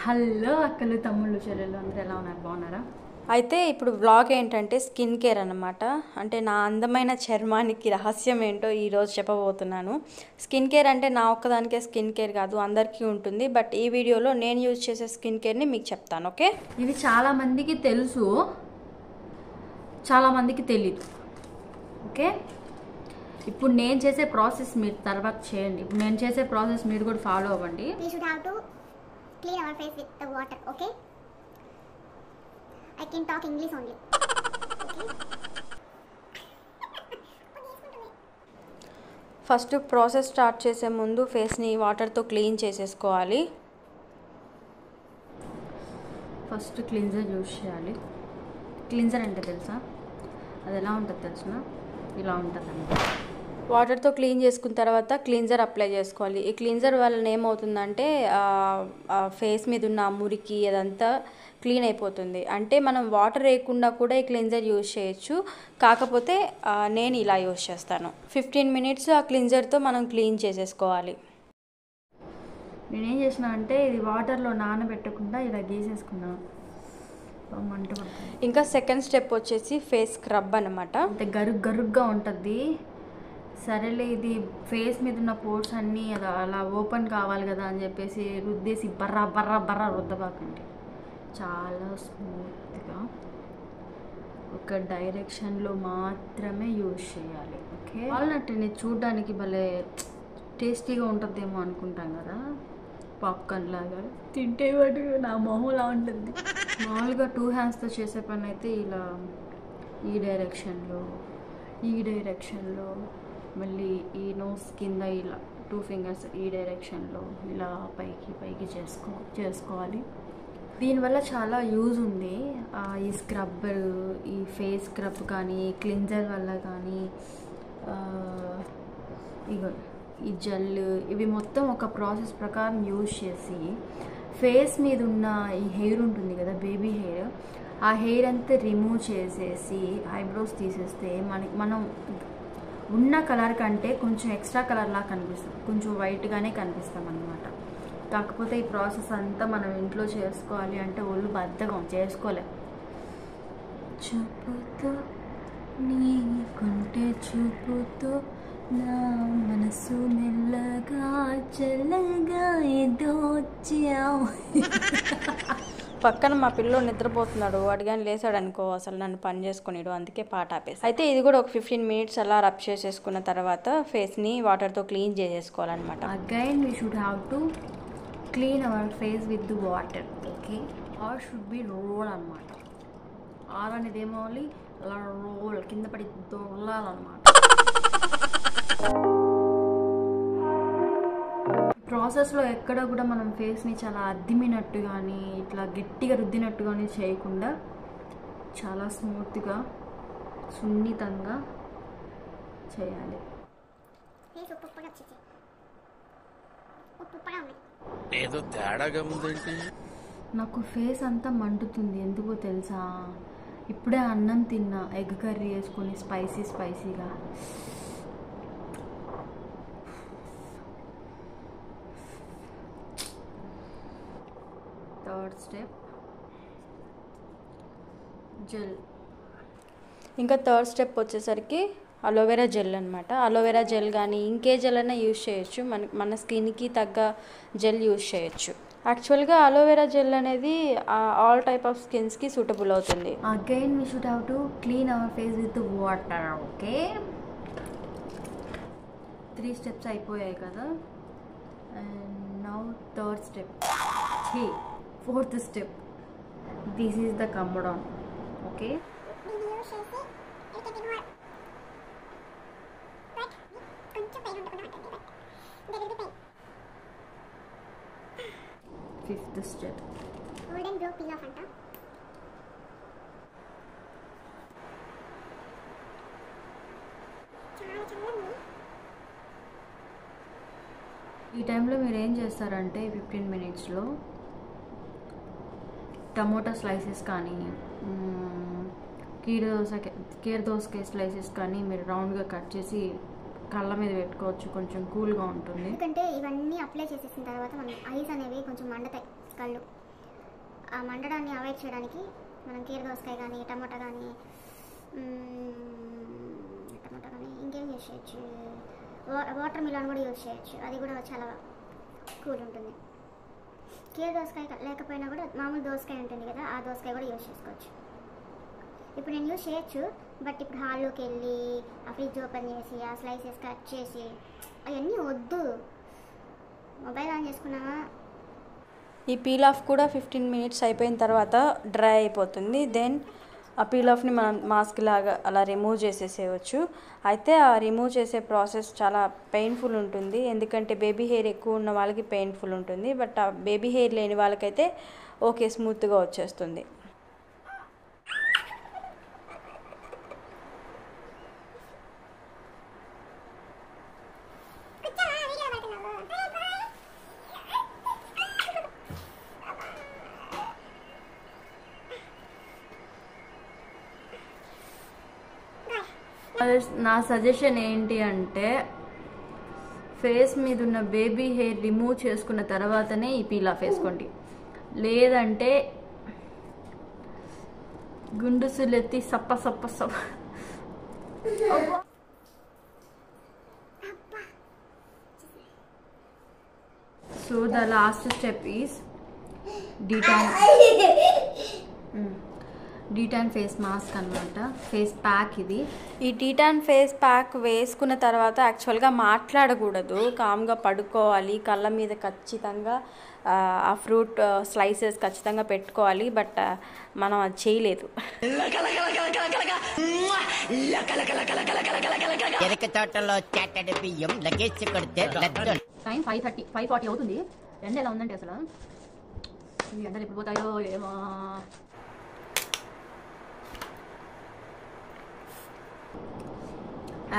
Hello అక్కలు తమ్ముళ్ళు చెల్లెళ్ళు అందరూ ఎలా ఉన్నారు, బాగున్నారా? అయితే ఇప్పుడు వ్లాగ్ ఏంటంటే స్కిన్ కేర్ అన్నమాట. అంటే నా అందమైన చర్మానికి రహస్యం ఏంటో ఈరోజు చెప్పబోతున్నాను. స్కిన్ కేర్ అంటే నా ఒక్కదానికే స్కిన్ కేర్ కాదు, అందరికీ ఉంటుంది. బట్ ఈ వీడియోలో నేను యూజ్ చేసే స్కిన్ కేర్ని మీకు చెప్తాను. ఓకే, ఇది చాలామందికి తెలుసు, చాలామందికి తెలీదు. ఓకే, ఇప్పుడు నేను చేసే ప్రాసెస్ మీరు తర్వాత చేయండి. ఇప్పుడు నేను చేసే ప్రాసెస్ మీరు కూడా ఫాలో అవ్వండి. We should have to clean our face with the water, okay? I can talk English only. Okay? First process start చేసే ముందు ఫేస్ని వాటర్తో క్లీన్ చేసేసుకోవాలి. ఫస్ట్ క్లిన్జర్ యూజ్ చేయాలి. క్లిన్జర్ అంటే తెలుసా? అది ఎలా ఉంటుంది తెలిసిన? ఇలా ఉంటుంది అన్నమాట. వాటర్తో క్లీన్ చేసుకున్న తర్వాత క్లీన్జర్ అప్లై చేసుకోవాలి. ఈ క్లీన్జర్ వలన ఏమవుతుందంటే ఫేస్ మీద ఉన్న మురికి అదంతా క్లీన్ అయిపోతుంది. అంటే మనం వాటర్ వేయకుండా కూడా ఈ క్లీన్జర్ యూజ్ చేయొచ్చు. కాకపోతే నేను ఇలా యూజ్ చేస్తాను. 15 మినిట్స్ ఆ క్లీన్జర్తో మనం క్లీన్ చేసేసుకోవాలి. నేనేం చేసిన అంటే ఇది వాటర్లో నానబెట్టకుండా ఇలా గీసేసుకున్నాను. మంట పడుతుంది. ఇంకా సెకండ్ స్టెప్ వచ్చేసి ఫేస్ స్క్రబ్ అనమాట. అంటే గరుగ్గా ఉంటుంది. సరేలే, ఇది ఫేస్ మీద ఉన్న పోర్స్ అన్నీ అలా ఓపెన్ కావాలి కదా అని చెప్పేసి రుద్దేసి బర్రా రుద్దబాకండి. చాలా స్మూత్గా ఒక డైరెక్షన్లో మాత్రమే యూజ్ చేయాలి. ఓకే, వాల్నట్ అనేది చూడడానికి భలే టేస్టీగా ఉంటుందేమో అనుకుంటాం కదా, పాప్కార్న్ లాగా. తింటే వాటి నా మొహంలా ఉంటుంది. మామూలుగా 2 హ్యాండ్స్తో చేసే పని అయితే ఇలా ఈ డైరెక్షన్లో మళ్ళీ ఈ నోస్ కింద ఇలా 2 ఫింగర్స్ ఈ డైరెక్షన్లో ఇలా పైకి చేసుకోవాలి. దీనివల్ల చాలా యూజ్ ఉంది. ఈ స్క్రబ్బర్, ఈ ఫేస్ స్క్రబ్ కానీ, క్లిన్జర్ వల్ల కానీ, ఈ జెల్, ఇవి మొత్తం ఒక ప్రాసెస్ ప్రకారం యూజ్ చేసి ఫేస్ మీద ఉన్న ఈ హెయిర్ ఉంటుంది కదా, బేబీ హెయిర్, ఆ హెయిర్ అంతా రిమూవ్ చేసేసి ఐబ్రోస్ తీసేస్తే మనం ఉన్న కలర్ కంటే కొంచెం ఎక్స్ట్రా కలర్లా కనిపిస్తాం, కొంచెం వైట్గానే కనిపిస్తాం అన్నమాట. కాకపోతే ఈ ప్రాసెస్ అంతా మనం ఇంట్లో చేసుకోవాలి అంటే ఒళ్ళు బద్ధకం, చేసుకోలేం. చూపుతో నీకుంటే చూపుతో నా మనసు మెల్లగా చల్లగా ఏదో పక్కన మా పిల్లోడు నిద్రపోతున్నాడు. వాడు కానీ లేసాడు అనుకో అసలు నన్ను పని చేసుకునేడు. అందుకే పాట ఆపేసి. అయితే ఇది కూడా ఒక 15 మినిట్స్ అలా రబ్ చేసేసుకున్న తర్వాత ఫేస్ని వాటర్తో క్లీన్ చేసేసుకోవాలన్నమాట. Again we should have to clean our face with the water. Okay, R should be roll అనమాట. ఆర్ అనేది ఏమవ్వాలి, అలా రోల్ కింద పడి దొరలాలన్నమాట. ప్రాసెస్లో ఎక్కడ కూడా మనం ఫేస్ని చాలా అద్దిమినట్టు కానీ ఇట్లా గట్టిగా రుద్దినట్టు కానీ చేయకుండా చాలా స్మూత్గా సున్నితంగా చేయాలి. ఏదో తేడాగా ఉందేంటి? నాకు ఫేస్ అంతా మండుతుంది, ఎందుకో తెలుసా? ఇప్పుడే అన్నం తిన్నా, ఎగ్ కర్రీ వేసుకొని స్పైసీగా. Third step gel. ఇంకా థర్డ్ స్టెప్ వచ్చేసరికి అలోవెరా జెల్ అనమాట. అలోవెరా జెల్ కానీ ఇంకే జెల్ అయినా యూజ్ చేయొచ్చు. మన స్కిన్కి తగ్గ జెల్ యూజ్ చేయొచ్చు. యాక్చువల్గా అలోవెరా జెల్ అనేది ఆల్ టైప్ ఆఫ్ స్కిన్స్కి సూటబుల్ అవుతుంది. Again we should have to clean our face with water. Okay, 3 steps అయిపోయాయి కదా. And now third step, fourth step. This is the come down. Okay, fifth step, golden glow peel off anta. ఈ టైంలో మీరు ఏం చేస్తారంటే 15 మినిట్స్లో tomato slices కానీ, కీర దోసకాయ స్లైసెస్ కానీ మీరు రౌండ్గా కట్ చేసి కళ్ళ మీద పెట్టుకోవచ్చు. కొంచెం కూల్గా ఉంటుంది. ఎందుకంటే ఇవన్నీ అప్లై చేసేసిన తర్వాత మన ఐస్ అనేవి కొంచెం మండతాయి కళ్ళు. ఆ మండడాన్ని అవాయిడ్ చేయడానికి మనం కీర దోసకాయ కానీ టమాటా కానీ ఇంకేం యూజ్ చేయొచ్చు, వాటర్ మిలాన్ కూడా యూజ్ చేయొచ్చు, అది కూడా చాలా కూల్ ఉంటుంది. కీర దోసకాయ లేకపోయినా కూడా మామూలు దోసకాయ ఉంటుంది కదా, ఆ దోసకాయ కూడా యూజ్ చేసుకోవచ్చు. ఇప్పుడు నేను యూజ్ చేయొచ్చు, బట్ ఇప్పుడు హాల్లోకి వెళ్ళి ఆ ఫ్రిడ్జ్ ఓపెన్ చేసి ఆ స్లైసెస్ కట్ చేసి అవన్నీ వద్దు. మొబైల్ ఆన్ చేసుకున్నామా. ఈ పీల్ ఆఫ్ కూడా 15 minutes అయిపోయిన తర్వాత డ్రై అయిపోతుంది. దెన్ ఆ పీల్ ఆఫ్ని మనం మాస్క్ లాగా అలా రిమూవ్ చేసేసేయచ్చు. అయితే ఆ రిమూవ్ చేసే ప్రాసెస్ చాలా పెయిన్ఫుల్ ఉంటుంది, ఎందుకంటే బేబీ హెయిర్ ఎక్కువ ఉన్న వాళ్ళకి పెయిన్ఫుల్ ఉంటుంది. బట్ ఆ బేబీ హెయిర్ లేని వాళ్ళకైతే ఓకే, స్మూత్గా వచ్చేస్తుంది. నా సజెషన్ ఏంటి అంటే ఫేస్ మీద ఉన్న బేబీ హెయిర్ రిమూవ్ చేసుకున్న తర్వాతనే ఈ పీల్ ఆఫ్ వేసుకోండి. లేదంటే గుండుసులెత్తి సప్ప సప్ప సప్ప. So the last step is detan face mask అనమాట, ఫేస్ ప్యాక్. ఇది ఈ డీటాన్ ఫేస్ ప్యాక్ వేసుకున్న తర్వాత యాక్చువల్గా మాట్లాడకూడదు, కామ్గా పడుకోవాలి. కళ్ళ మీద ఖచ్చితంగా ఆ ఫ్రూట్ స్లైసెస్ ఖచ్చితంగా పెట్టుకోవాలి. బట్ మనం అది చేయలేదు. టైం 5:40 అవుతుంది. ఎండ ఎలా ఉందంటే అసలు ఈ ఎండలు ఎప్పుడు పోతాయో ఏమో.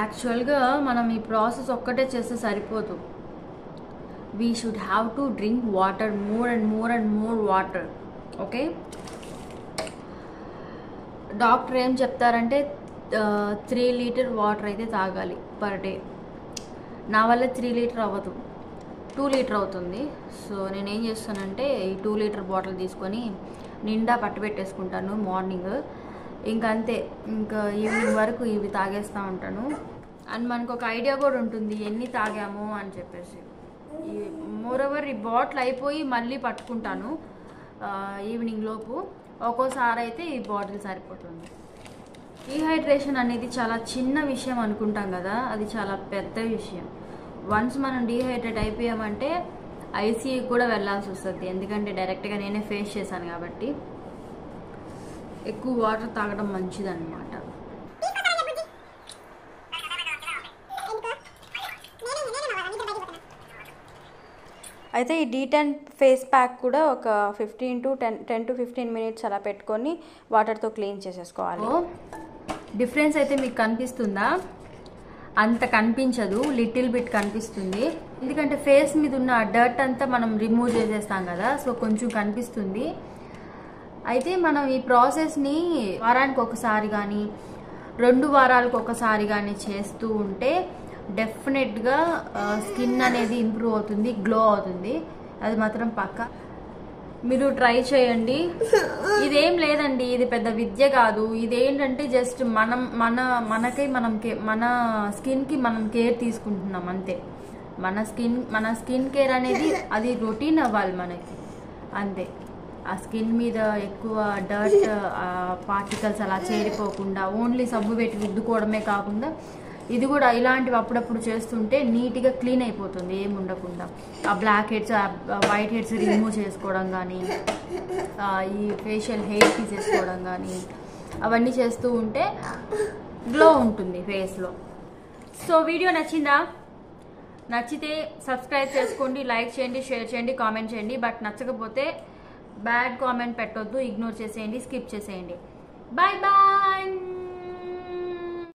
యాక్చువల్గా మనం ఈ ప్రాసెస్ ఒక్కటే చేస్తే సరిపోదు. We should have to drink water, more and more and more water. Okay, doctor ఏం చెప్తారంటే 3 లీటర్ వాటర్ అయితే తాగాలి పర్ డే. నా వల్ల 3 లీటర్ అవ్వదు, 2 లీటర్ అవుతుంది. సో నేనేం చేస్తానంటే ఈ 2 లీటర్ బాటిల్ తీసుకొని నిండా పట్టుబెట్టేసుకుంటాను మార్నింగ్. ఇంకా అంతే, ఇంకా ఈవినింగ్ వరకు ఇవి తాగేస్తూ ఉంటాను. అండ్ మనకు ఒక ఐడియా కూడా ఉంటుంది ఎన్ని తాగాము అని చెప్పేసి. మోరోవర్ ఈ బాటిల్ అయిపోయి మళ్ళీ పట్టుకుంటాను ఈవినింగ్ లోపు. ఒక్కోసారి అయితే ఈ బాటిల్ సరిపోతుంది. డీహైడ్రేషన్ అనేది చాలా చిన్న విషయం అనుకుంటాం కదా, అది చాలా పెద్ద విషయం. వన్స్ మనం డీహైడ్రేట్ అయిపోయామంటే ఐసీయూకి కూడా వెళ్ళాల్సి వస్తుంది, ఎందుకంటే డైరెక్ట్గా నేనే ఫేస్ చేశాను కాబట్టి. ఎక్కువ వాటర్ తాగడం మంచిదన్నమాట. అయితే ఈ డీటాన్ ఫేస్ ప్యాక్ కూడా ఒక 10 to 15 minutes అలా పెట్టుకొని వాటర్తో క్లీన్ చేసేసుకోవాలి. డిఫరెన్స్ అయితే మీకు కనిపిస్తుందా? అంత కనిపించదు, లిటిల్ బిట్ కనిపిస్తుంది. ఎందుకంటే ఫేస్ మీద ఉన్న డర్ట్ అంతా మనం రిమూవ్ చేసేస్తాం కదా, సో కొంచెం కనిపిస్తుంది. అయితే మనం ఈ ప్రాసెస్ని వారానికి ఒకసారి కానీ 2 వారాలకు ఒకసారి కానీ చేస్తూ ఉంటే డెఫినెట్గా స్కిన్ అనేది ఇంప్రూవ్ అవుతుంది, గ్లో అవుతుంది. అది మాత్రం పక్కా. మీరు ట్రై చేయండి. ఇదేం లేదండి, ఇది పెద్ద విద్య కాదు. ఇదేంటంటే జస్ట్ మన స్కిన్కి మనం కేర్ తీసుకుంటున్నాం అంతే. మన స్కిన్ కేర్ అనేది అది రొటీన్ అవ్వాలి మనకి అంతే. ఆ స్కిన్ మీద ఎక్కువ డర్ట్ పార్టికల్స్ అలా చేరిపోకుండా ఓన్లీ సబ్బు పెట్టి రుద్దుకోవడమే కాకుండా ఇది కూడా ఇలాంటివి అప్పుడప్పుడు చేస్తుంటే నీట్గా క్లీన్ అయిపోతుంది, ఏమి ఉండకుండా. ఆ black heads, white heads remove చేసుకోవడం కానీ, ఈ ఫేషియల్ హెయిర్ తీసేసుకోవడం కానీ అవన్నీ చేస్తూ ఉంటే గ్లో ఉంటుంది ఫేస్లో. సో వీడియో నచ్చిందా? నచ్చితే సబ్స్క్రైబ్ చేసుకోండి, లైక్ చేయండి, షేర్ చేయండి, కామెంట్ చేయండి. బట్ నచ్చకపోతే బ్యాడ్ కామెంట్ పెట్టొద్దు, ఇగ్నోర్ చేసేయండి, స్కిప్ చేసేయండి. Bye bye.